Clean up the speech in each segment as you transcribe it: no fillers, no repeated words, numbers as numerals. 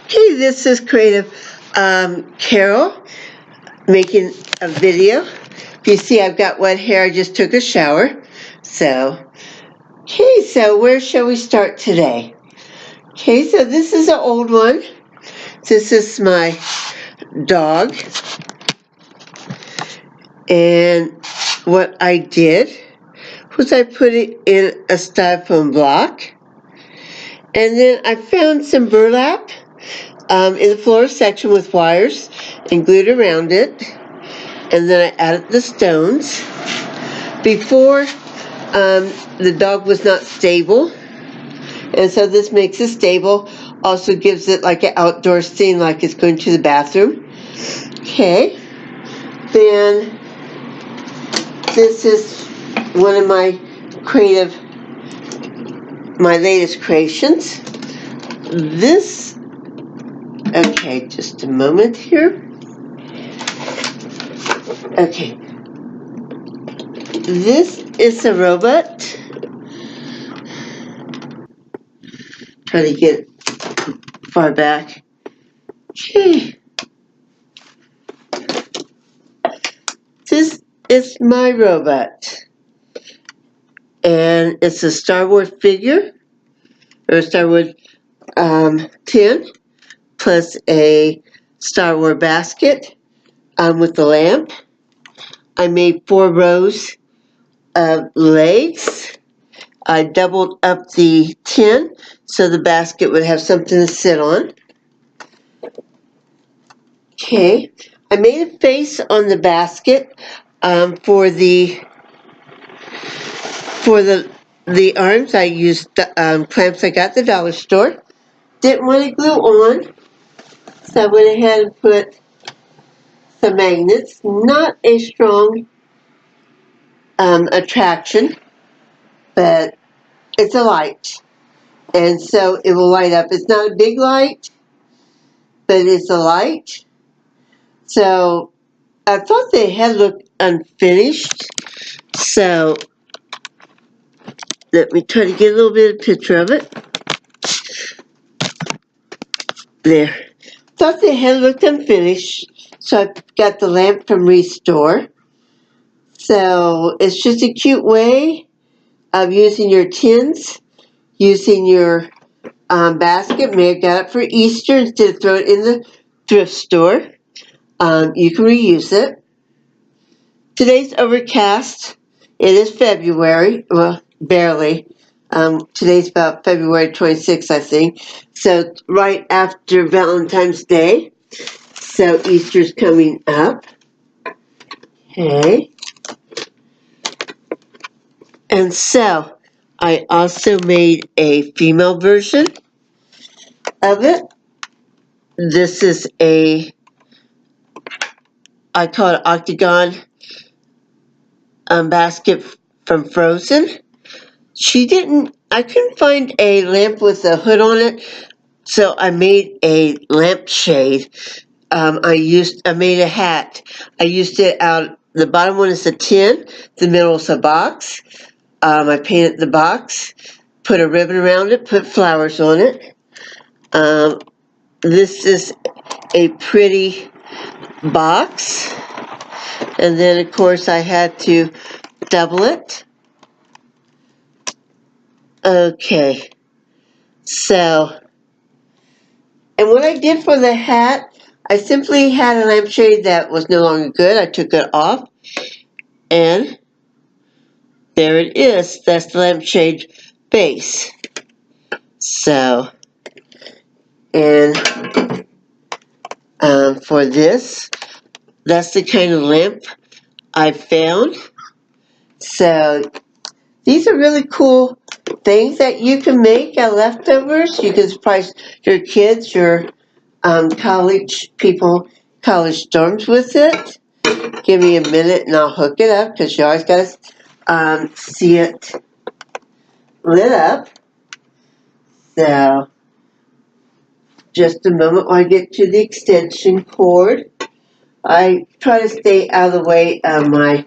Hey, this is Creative Carol making a video. You see I've got wet hair, I just took a shower. So where shall we start today? Okay, so this is an old one. This is my dog. And what I did was I put it in a styrofoam block. And then I found some burlap in the floor section with wires and glued around it. And then I added the stones. Before, the dog was not stable, and so this makes it stable. Also gives it like an outdoor scene, like it's going to the bathroom. Okay, then this is one of my latest creations. Okay, just a moment here. Okay, this is a robot. Try to get far back. Okay. This is my robot. And it's a Star Wars figure, or a Star Wars tin, plus a Star Wars basket with the lamp. I made 4 rows of legs. I doubled up the tin so the basket would have something to sit on. Okay, I made a face on the basket for the arms. I used clamps I got at the dollar store. Didn't want to glue on, so I went ahead and put some magnets. Not a strong attraction, but it's a light, and so it will light up. It's not a big light, but it's a light. So I thought the head looked unfinished, so let me try to get a little bit of picture of it. There. Thought the head looked unfinished, so I got the lamp from Restore. So it's just a cute way of using your tins, using your basket. May have got it for Easter instead of throwing it in the thrift store. You can reuse it. Today's overcast. It is February. Well, barely. Today's about February 26th, I think. So right after Valentine's Day. So Easter's coming up. Okay. And so I also made a female version of it. This is I call it octagon basket from Frozen. I couldn't find a lamp with a hood on it, so I made a lampshade. I made a hat. I used it out, the bottom one is a tin, the middle is a box. I painted the box, put a ribbon around it, put flowers on it. This is a pretty box. And then, of course, I had to double it. Okay. So, and what I did for the hat, I simply had a lampshade that was no longer good. I took it off. And there it is. That's the lampshade base. So, and for this, that's the kind of lamp I found. So these are really cool things that you can make out of leftovers. You can surprise your kids, your college people, college dorms with it. Give me a minute and I'll hook it up because you always got to see it lit up. So just a moment while I get to the extension cord. I try to stay out of the way of my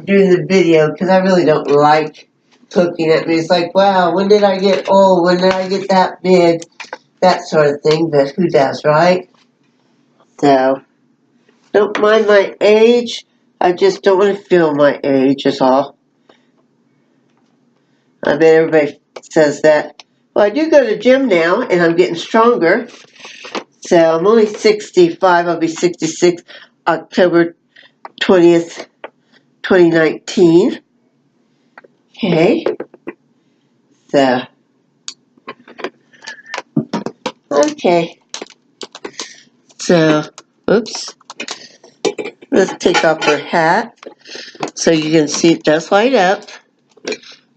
doing the video because I really don't like looking at me. It's like, wow, when did I get old? When did I get that big? that sort of thing, but who does, right? So, don't mind my age. I just don't want to feel my age is all. I bet everybody says that. Well, I do go to the gym now, and I'm getting stronger. So I'm only 65. I'll be 66 October 20th, 2019. Okay. So, okay. So, oops. Let's take off her hat so you can see it does light up.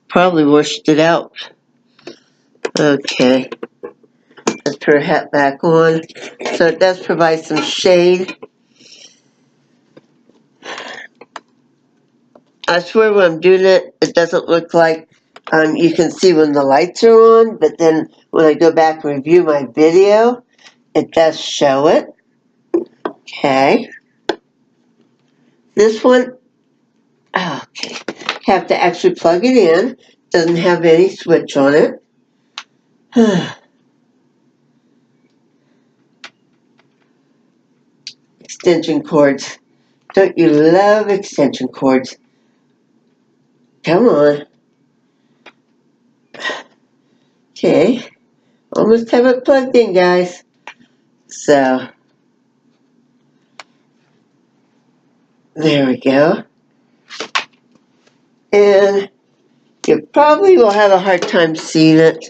Probably washed it out. Okay. Let's put her hat back on. So it does provide some shade. I swear when I'm doing it, it doesn't look like you can see when the lights are on, but then when I go back and review my video, it does show it. Okay. This one, okay. Have to actually plug it in. Doesn't have any switch on it. Extension cords. Don't you love extension cords? Come on. Okay. Almost have it plugged in, guys. So, there we go. And you probably will have a hard time seeing it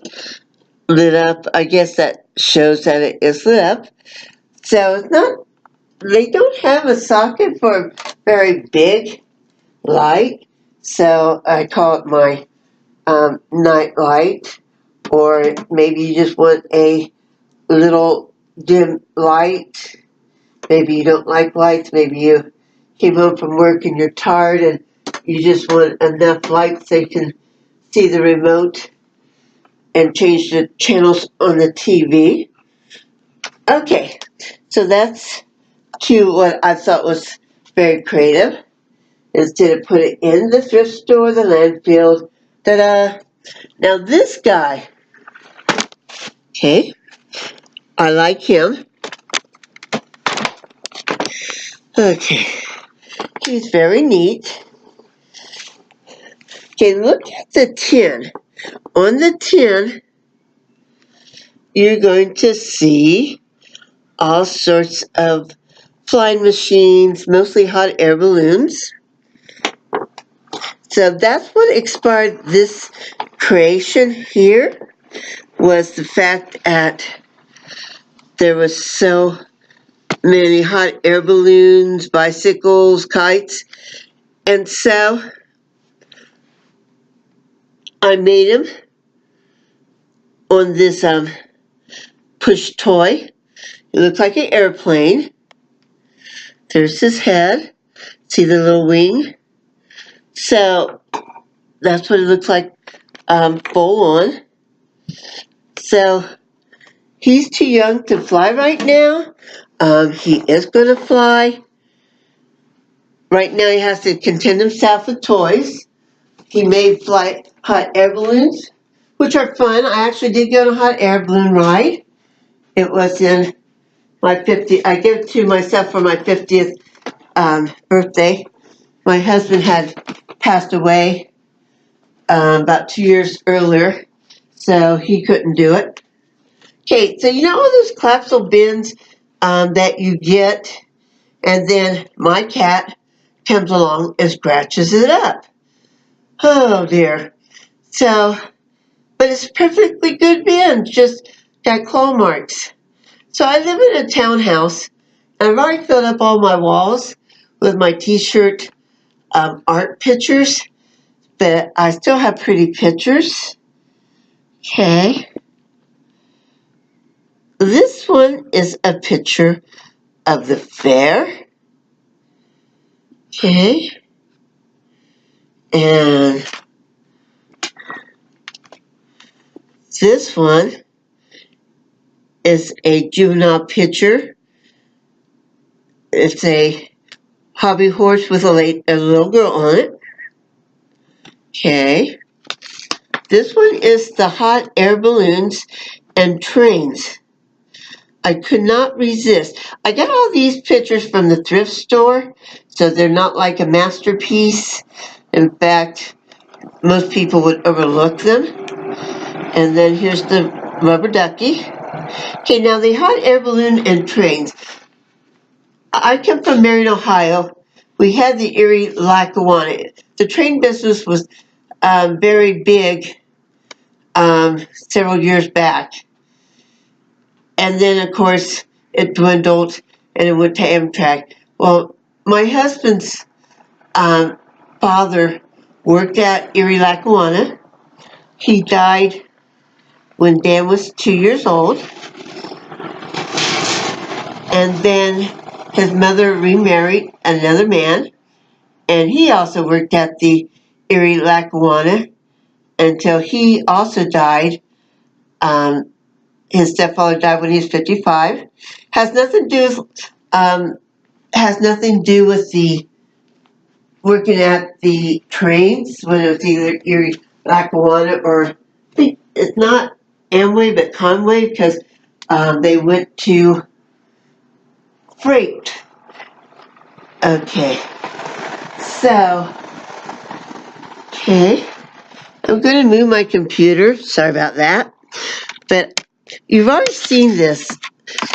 lit up. I guess that shows that it is lit up. So it's not, they don't have a socket for a very big light. So I call it my night light. Or maybe you just want a little dim light. Maybe you don't like lights. Maybe you came home from work and you're tired and you just want enough light so you can see the remote and change the channels on the TV. Okay, so that's what I thought was very creative. Instead of put it in the thrift store, the landfill, ta-da. Now this guy, okay, I like him. Okay, he's very neat. Okay, look at the tin. On the tin, you're going to see all sorts of flying machines, mostly hot air balloons. So that's what inspired this creation here, was the fact that there was so many hot air balloons, bicycles, kites, and so I made him on this push toy. It looks like an airplane. There's his head. See the little wing? So that's what it looks like full on. So he's too young to fly right now. He is going to fly. Right now he has to content himself with toys. He may fly hot air balloons, which are fun. I actually did go on a hot air balloon ride. It was in my 50th. I gave it to myself for my 50th birthday. My husband had passed away about 2 years earlier, so he couldn't do it. Okay, so you know all those collapsible bins that you get, and then my cat comes along and scratches it up. Oh dear. So, but it's perfectly good bin, just got claw marks. So I live in a townhouse, and I've already filled up all my walls with my t-shirt art pictures, but I still have pretty pictures. Okay. This one is a picture of the fair. Okay. And this one is a juvenile picture. It's a hobby horse with a little girl on it. Okay. This one is the hot air balloons and trains. I could not resist. I got all these pictures from the thrift store, so they're not like a masterpiece. In fact, most people would overlook them. And then here's the rubber ducky. Okay, now the hot air balloon and trains. I come from Marion, Ohio. We had the Erie Lackawanna. The train business was very big several years back. And then, of course, it dwindled and it went to Amtrak. Well, my husband's father worked at Erie Lackawanna. He died when Dan was 2 years old. And then his mother remarried another man. And he also worked at the Erie Lackawanna until he also died. His stepfather died when he was 55. Has nothing to do with the working at the trains, when it was either Erie Lackawanna or I think it's not Amway but Conway, because they went to freight. Okay, so I'm going to move my computer. Sorry about that, but you've already seen this.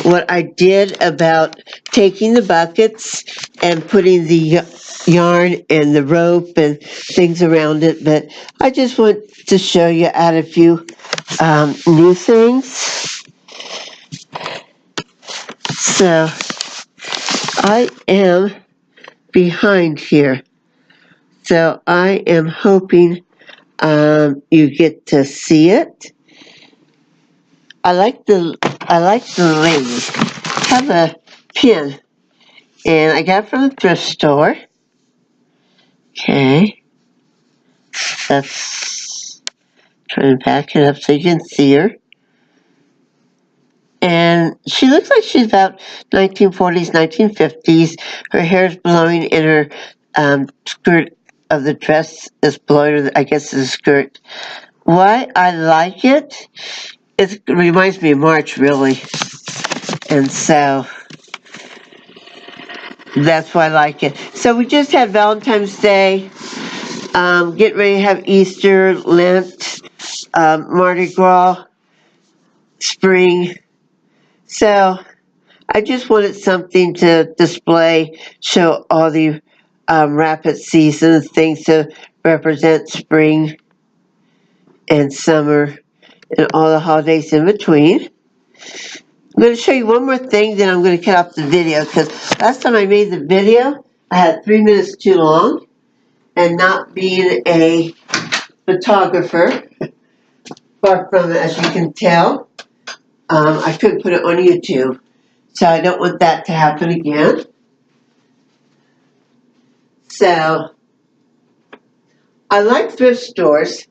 What I did about taking the buckets and putting the yarn and the rope and things around it, but I just want to show you add a few new things. So I am behind here, so I am hoping you get to see it. I like the lady. I have a pin, and I got it from the thrift store. Okay, that's trying to back it up so you can see her. And she looks like she's about 1940s, 1950s. Her hair's blowing, and her skirt of the dress is blowing. I guess it's a skirt. Why I like it? It reminds me of March, really, and so that's why I like it. So we just had Valentine's Day, getting ready to have Easter, Lent, Mardi Gras, spring. So I just wanted something to display, show all the rapid seasons, things to represent spring and summer and all the holidays in between. I'm going to show you one more thing, then I'm going to cut off the video, because last time I made the video, I had 3 minutes too long, and not being a photographer, far from it, as you can tell, I couldn't put it on YouTube, so I don't want that to happen again. So, I like thrift stores.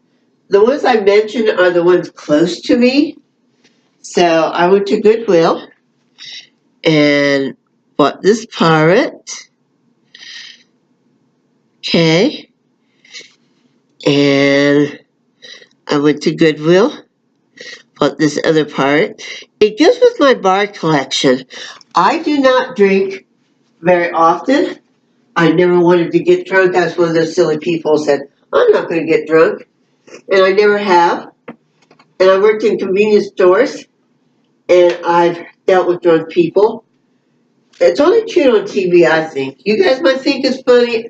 The ones I mentioned are the ones close to me. So I went to Goodwill and bought this parrot. Okay. And I went to Goodwill, bought this other parrot. It goes with my bar collection. I do not drink very often. I never wanted to get drunk. I was one of those silly people who said, I'm not going to get drunk. And I never have. And I worked in convenience stores, and I've dealt with drunk people. It's only cute on TV, I think. You guys might think it's funny.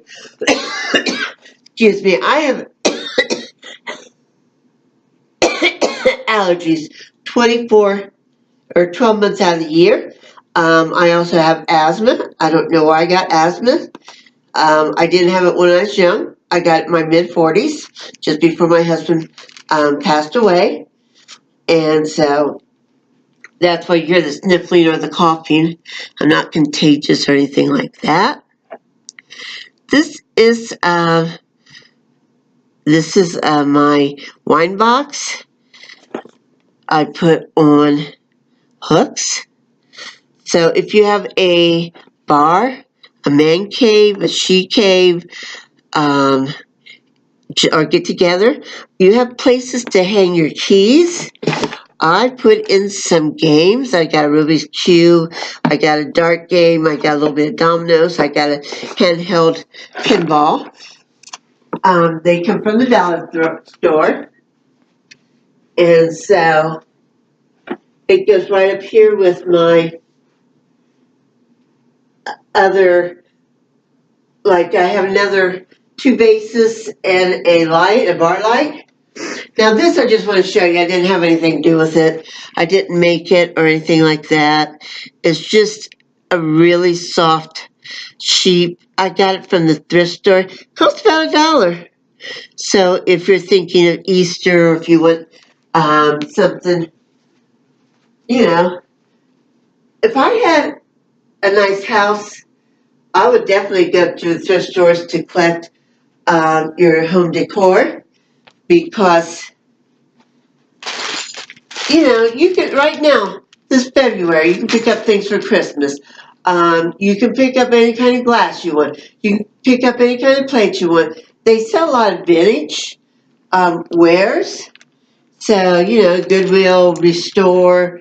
Excuse me, I have allergies 24 or 12 months out of the year. I also have asthma. I don't know why I got asthma. I didn't have it when I was young. I got it in my mid-40s, just before my husband passed away. And so that's why you hear the sniffling or the coughing. I'm not contagious or anything like that. This is my wine box. I put on hooks. So if you have a bar, a man cave, a she cave, or get together, you have places to hang your keys. I put in some games. I got a Rubik's Cube, I got a dart game, I got a little bit of dominoes, I got a handheld pinball. They come from the dollar store, and so it goes right up here with my other, like I have another 2 bases and a light, a bar light. Now this I just want to show you, I didn't have anything to do with it. I didn't make it or anything like that. It's just a really soft, cheap, I got it from the thrift store. It costs about $1. So if you're thinking of Easter, or if you want something, you know, if I had a nice house, I would definitely go to the thrift stores to collect your home decor, because, you know, you can, right now, this February, you can pick up things for Christmas. You can pick up any kind of glass you want. You can pick up any kind of plate you want. They sell a lot of vintage wares. So, you know, Goodwill, Restore,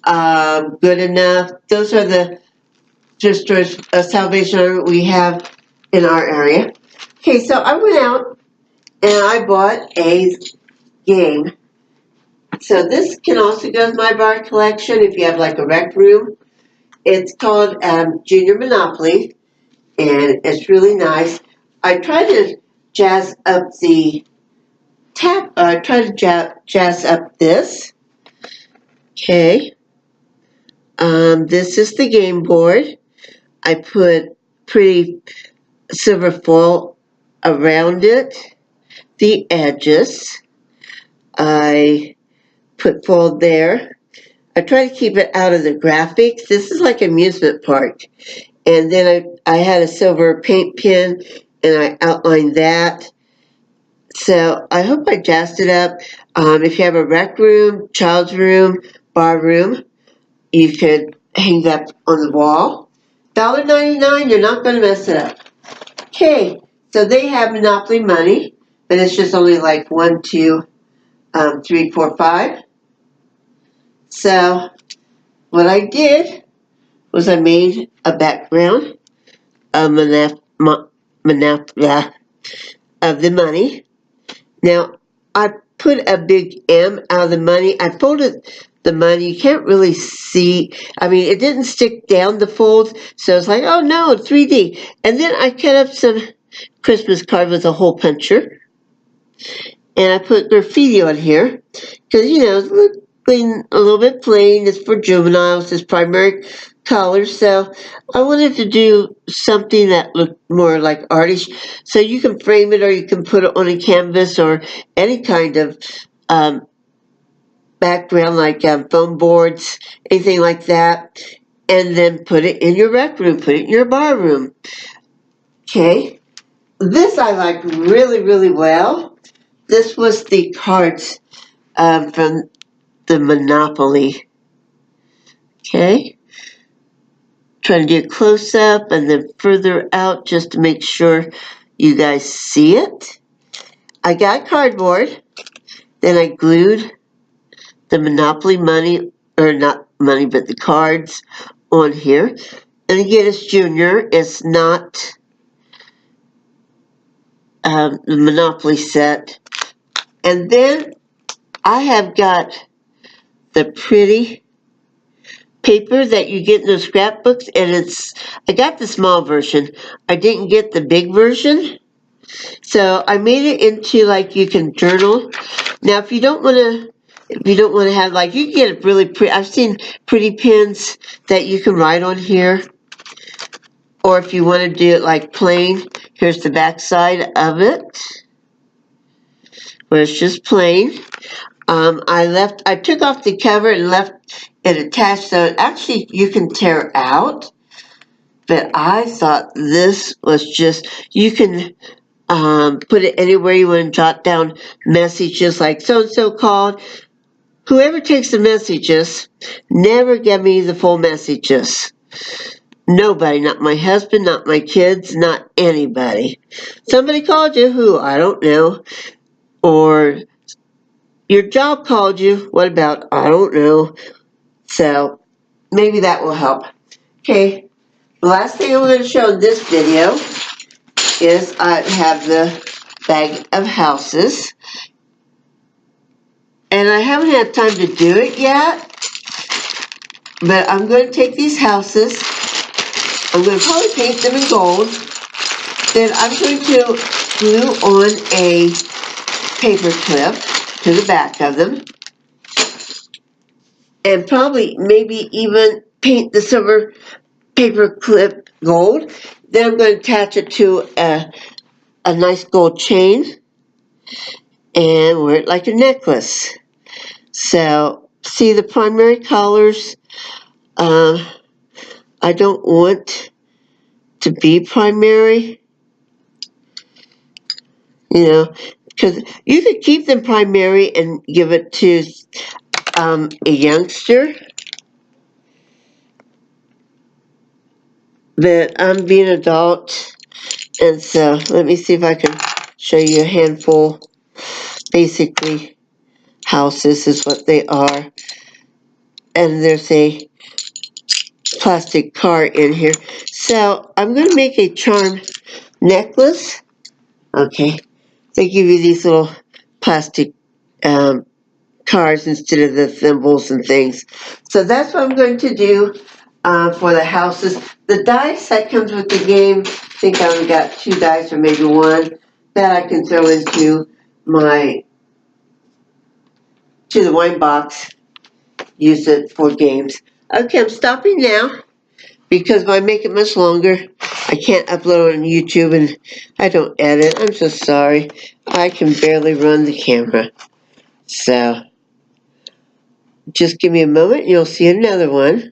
Good Enough. Those are the thrift stores, Salvation Army we have in our area. Okay, so I went out and I bought a game. So this can also go to my bar collection if you have like a rec room. It's called Junior Monopoly, and it's really nice. I tried to jazz up the jazz up this. Okay. This is the game board. I put pretty silver foil around it, the edges. I put foil there. I try to keep it out of the graphics. This is like amusement park. And then I had a silver paint pen and I outlined that. So I hope I jazzed it up. If you have a rec room, child's room, bar room, you could hang that on the wall. $1.99, you're not going to mess it up. Okay, so they have Monopoly money, but it's just only like 1, 2, 3, 4, 5. So what I did was I made a background of of the money. Now I put a big M out of the money. I folded the money. You can't really see. I mean, it didn't stick down the folds, so it's like, oh no, 3D. And then I cut up some Christmas card with a hole puncher, and I put graffiti on here because, you know, it's a little bit plain. It's for juveniles. It's primary color, so I wanted to do something that looked more like artish. So you can frame it, or you can put it on a canvas, or any kind of background, like foam boards, anything like that, and then put it in your rec room, put it in your bar room. Okay, this I like really, really well. This was the cards from the Monopoly. Okay, trying to do a close up and then further out just to make sure you guys see it. I got cardboard, then I glued the Monopoly money, or not money, but the cards on here. And again, it's Junior. It's not the Monopoly set. And then I have got the pretty paper that you get in the scrapbooks, and I got the small version. I didn't get the big version. So I made it into, like, you can journal. Now, if you don't want to have, like, you can get it really pretty. I've seen pretty pens that you can write on here. Or if you want to do it like plain, here's the back side of it, where it's just plain. I took off the cover and left it attached, so actually you can tear out. But I thought this was just, you can put it anywhere you want to jot down messages like so-and-so called. Whoever takes the messages, never give me the full messages. Nobody, not my husband, not my kids, not anybody. Somebody called you, who? I don't know. Or your job called you. What about? I don't know. So maybe that will help. Okay, the last thing I'm going to show in this video is I have the bag of houses. And I haven't had time to do it yet, but I'm going to take these houses, I'm going to probably paint them in gold, then I'm going to glue on a paper clip to the back of them, and probably maybe even paint the silver paper clip gold. Then I'm going to attach it to a nice gold chain and wear it like a necklace. So, see the primary colors. I don't want to be primary, because you could keep them primary and give it to a youngster. But I'm being an adult, and so let me see if I can show you a handful. Basically, houses is what they are. And there's a plastic car in here. So I'm going to make a charm necklace. Okay, they give you these little plastic cards instead of the thimbles and things. So that's what I'm going to do for the houses. The dice that comes with the game, I think I only got 2 dice or maybe 1, that I can throw into the wine box, use it for games. Okay, I'm stopping now because if I make it much longer, I can't upload on YouTube and I don't edit. I'm so sorry. I can barely run the camera. So, just give me a moment and you'll see another one.